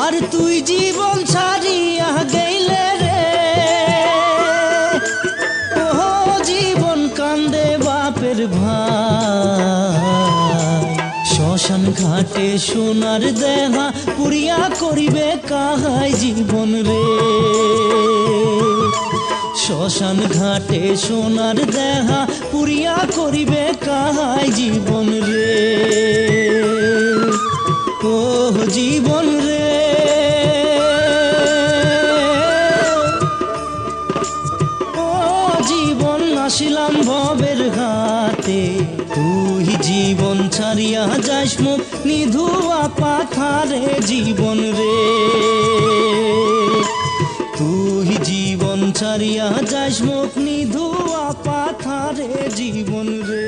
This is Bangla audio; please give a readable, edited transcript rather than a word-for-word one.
আর তুই জীবন ছাড়িয়া গেলে রে, ও জীবন কান্দে বাপের ভাই। শ্মশান ঘাটে সোনার দেহা পুরিয়া করিবে কাহাই জীবন রে। শ্মশান ঘাটে সোনার দেহা পুরিয়া করিবে কাহাই জীবন রে। ও জীবন রে, ও জীবন আসিলাম ভবের ঘাটে, তুই জীবন ছাড়িয়া যাস মুখ নিধুয়া পাথারে জীবন রে। তুই জীবন ছাড়িয়া যাস মুখ নিধুয়া পাথারে জীবন রে।